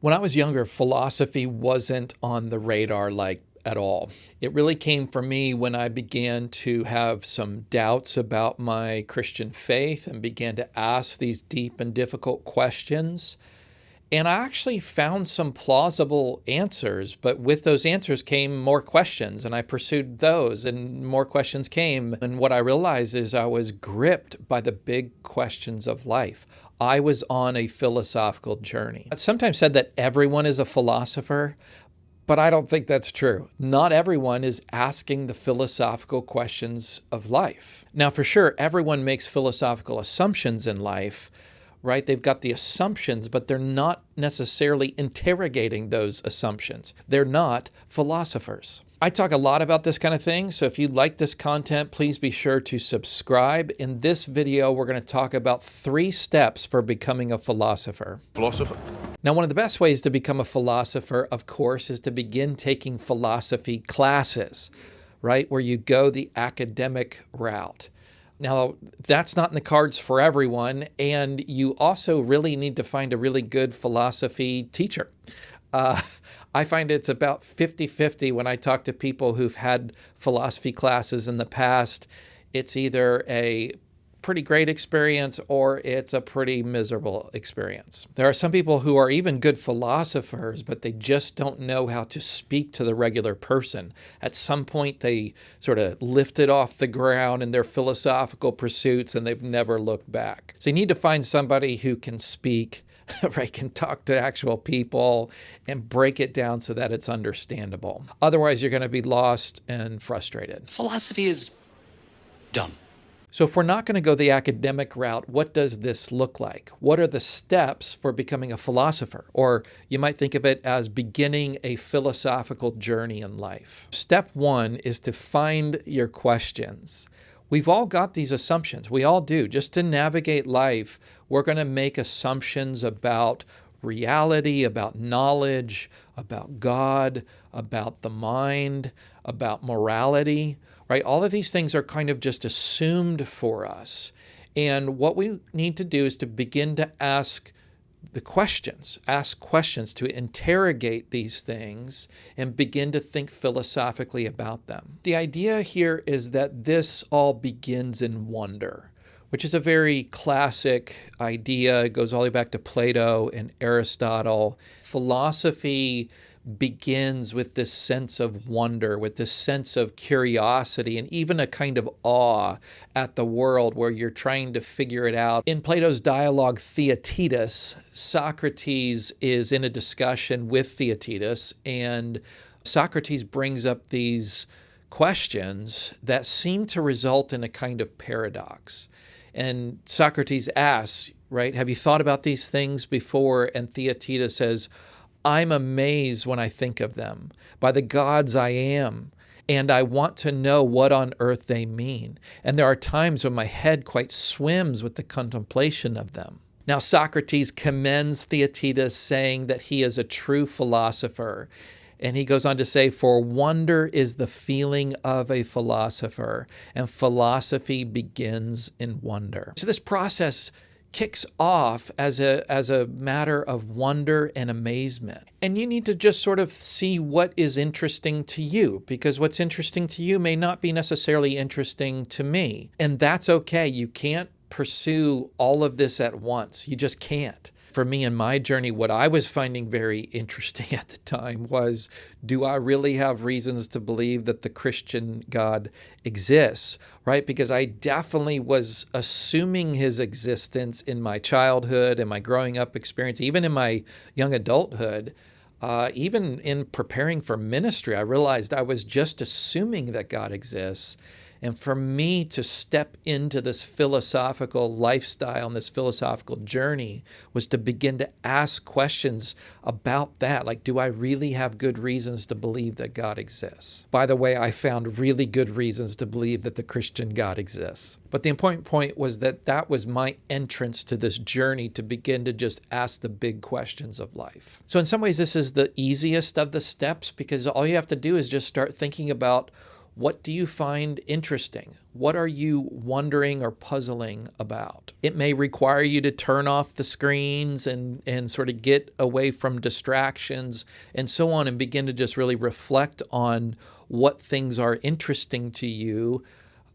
When I was younger, philosophy wasn't on the radar like at all. It really came for me when I began to have some doubts about my Christian faith and began to ask these deep and difficult questions. And I actually found some plausible answers, but with those answers came more questions, and I pursued those, and more questions came. And what I realized is I was gripped by the big questions of life. I was on a philosophical journey. It's sometimes said that everyone is a philosopher, but I don't think that's true. Not everyone is asking the philosophical questions of life. Now, for sure, everyone makes philosophical assumptions in life, right? They've got the assumptions, but they're not necessarily interrogating those assumptions. They're not philosophers. I talk a lot about this kind of thing, so if you like this content, please be sure to subscribe. In this video, we're going to talk about 3 steps for becoming a philosopher. Philosopher. Now, one of the best ways to become a philosopher, of course, is to begin taking philosophy classes, right? Where you go the academic route. Now, that's not in the cards for everyone, and you also really need to find a really good philosophy teacher. I find it's about 50-50 when I talk to people who've had philosophy classes in the past. It's either a pretty great experience or it's a pretty miserable experience. There are some people who are even good philosophers, but they just don't know how to speak to the regular person. At some point, they sort of lifted off the ground in their philosophical pursuits and they've never looked back. So you need to find somebody who can speak, right, can talk to actual people and break it down so that it's understandable. Otherwise, you're going to be lost and frustrated. Philosophy is dumb. So if we're not going to go the academic route, what does this look like? What are the steps for becoming a philosopher? Or you might think of it as beginning a philosophical journey in life. Step 1 is to find your questions. We've all got these assumptions. We all do. Just to navigate life, we're going to make assumptions about reality, about knowledge, about God, about the mind, about morality, right? All of these things are kind of just assumed for us. And what we need to do is to begin to ask questions to interrogate these things and begin to think philosophically about them. The idea here is that this all begins in wonder, which is a very classic idea. It goes all the way back to Plato and Aristotle. Philosophy begins with this sense of wonder, with this sense of curiosity, and even a kind of awe at the world where you're trying to figure it out. In Plato's dialogue Theaetetus, Socrates is in a discussion with Theaetetus, and Socrates brings up these questions that seem to result in a kind of paradox. And Socrates asks, right, have you thought about these things before? And Theaetetus says, I'm amazed when I think of them. By the gods I am, and I want to know what on earth they mean. And there are times when my head quite swims with the contemplation of them. Now, Socrates commends Theaetetus, saying that he is a true philosopher. And he goes on to say, for wonder is the feeling of a philosopher, and philosophy begins in wonder. So this process kicks off as a matter of wonder and amazement. And you need to just sort of see what is interesting to you, because what's interesting to you may not be necessarily interesting to me. And that's okay. You can't pursue all of this at once. You just can't. For me in my journey, what I was finding very interesting at the time was, do I really have reasons to believe that the Christian God exists, right? Because I definitely was assuming his existence in my childhood and my growing up experience, even in my young adulthood. Even in preparing for ministry, I realized I was just assuming that God exists. And for me to step into this philosophical lifestyle and this philosophical journey was to begin to ask questions about that. Like, do I really have good reasons to believe that God exists? By the way, I found really good reasons to believe that the Christian God exists. But the important point was that that was my entrance to this journey to begin to just ask the big questions of life. So in some ways, this is the easiest of the steps, because all you have to do is just start thinking about, What do you find interesting? What are you wondering or puzzling about? It may require you to turn off the screens and sort of get away from distractions and so on, and begin to just really reflect on what things are interesting to you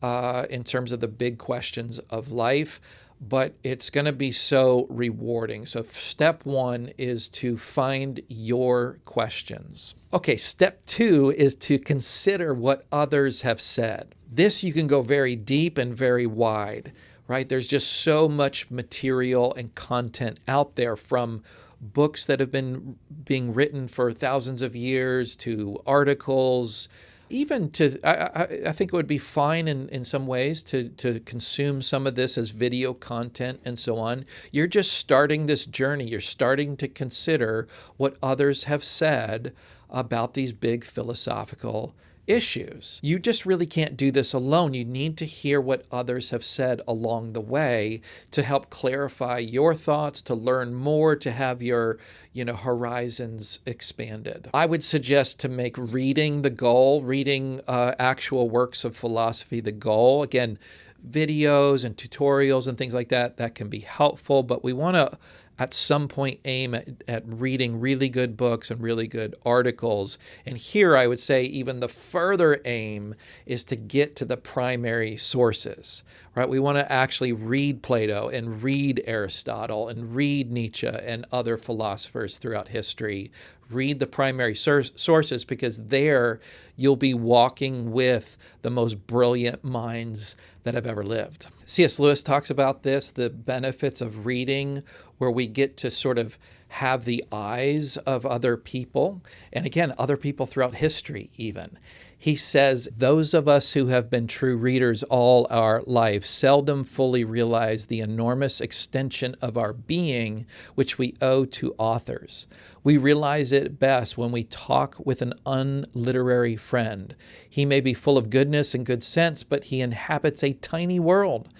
in terms of the big questions of life. But it's going to be so rewarding. So step one is to find your questions. Okay, step two is to consider what others have said. This you can go very deep and very wide, right? There's just so much material and content out there, from books that have been being written for thousands of years to articles. Even to, I think it would be fine in some ways to consume some of this as video content and so on. You're just starting this journey. You're starting to consider what others have said about these big philosophical issues. You just really can't do this alone. You need to hear what others have said along the way to help clarify your thoughts, to learn more, to have your, horizons expanded. I would suggest to make reading the goal, reading actual works of philosophy the goal. Again, videos and tutorials and things like that can be helpful, but we want to at some point aim at reading really good books and really good articles. And here I would say even the further aim is to get to the primary sources, right? We want to actually read Plato and read Aristotle and read Nietzsche and other philosophers throughout history. Read the primary sources, because there you'll be walking with the most brilliant minds that have ever lived. C.S. Lewis talks about this, the benefits of reading, where we get to sort of have the eyes of other people, and again, other people throughout history even. He says, those of us who have been true readers all our life seldom fully realize the enormous extension of our being which we owe to authors. We realize it best when we talk with an unliterary friend. He may be full of goodness and good sense, but he inhabits a tiny world.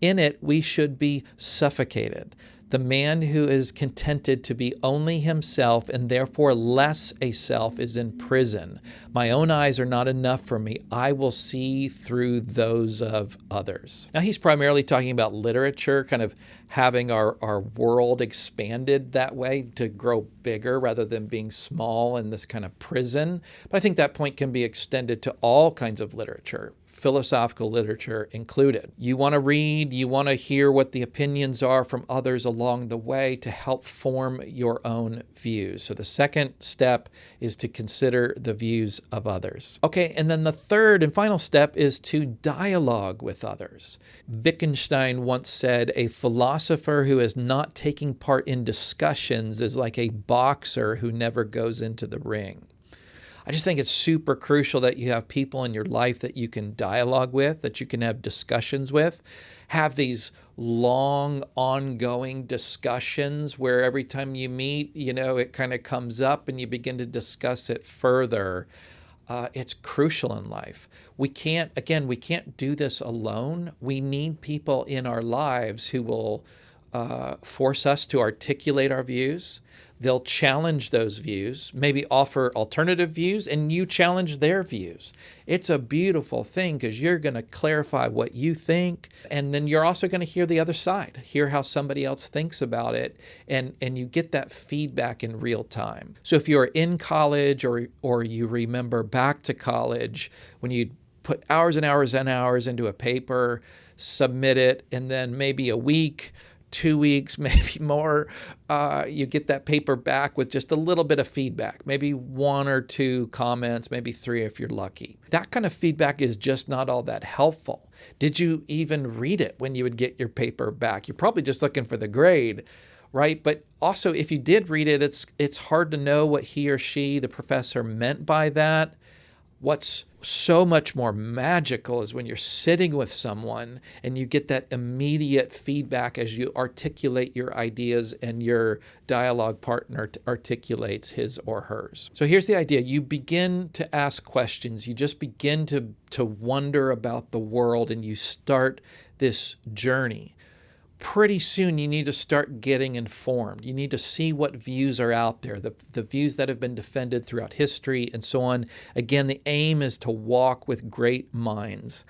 In it, we should be suffocated. The man who is contented to be only himself and therefore less a self is in prison. My own eyes are not enough for me. I will see through those of others. Now, he's primarily talking about literature, kind of having our world expanded that way to grow bigger rather than being small in this kind of prison. But I think that point can be extended to all kinds of literature, philosophical literature included. You want to read, you want to hear what the opinions are from others along the way to help form your own views. So the second step is to consider the views of others. Okay, and then the third and final step is to dialogue with others. Wittgenstein once said, a philosopher who is not taking part in discussions is like a boxer who never goes into the ring. I just think it's super crucial that you have people in your life that you can dialogue with, that you can have discussions with, have these long, ongoing discussions where every time you meet, it kind of comes up and you begin to discuss it further. It's crucial in life. We can't do this alone. We need people in our lives who will force us to articulate our views. They'll challenge those views, maybe offer alternative views, and you challenge their views. It's a beautiful thing because you're going to clarify what you think, and then you're also going to hear the other side, hear how somebody else thinks about it, and you get that feedback in real time. So if you're in college or you remember back to college when you put hours and hours and hours into a paper, submit it, and then maybe a week, 2 weeks, maybe more, you get that paper back with just a little bit of feedback, maybe 1 or 2 comments, maybe 3 if you're lucky. That kind of feedback is just not all that helpful. Did you even read it when you would get your paper back? You're probably just looking for the grade, right? But also, if you did read it, it's hard to know what he or she, the professor, meant by that. What's so much more magical is when you're sitting with someone and you get that immediate feedback as you articulate your ideas and your dialogue partner articulates his or hers. So here's the idea. You begin to ask questions. You just begin to wonder about the world, and you start this journey. pretty soon you need to start getting informed. You need to see what views are out there, the views that have been defended throughout history and so on. Again, the aim is to walk with great minds,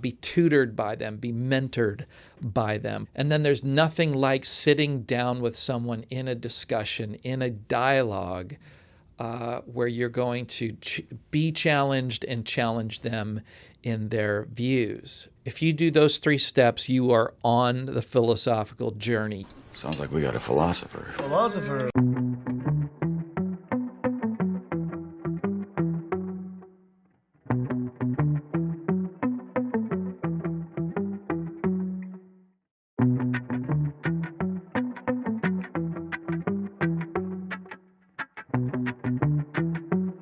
be tutored by them, be mentored by them. And then there's nothing like sitting down with someone in a discussion, in a dialogue, where you're going to be challenged and challenge them in their views. If you do those 3 steps, you are on the philosophical journey. Sounds like we got a philosopher. Philosopher.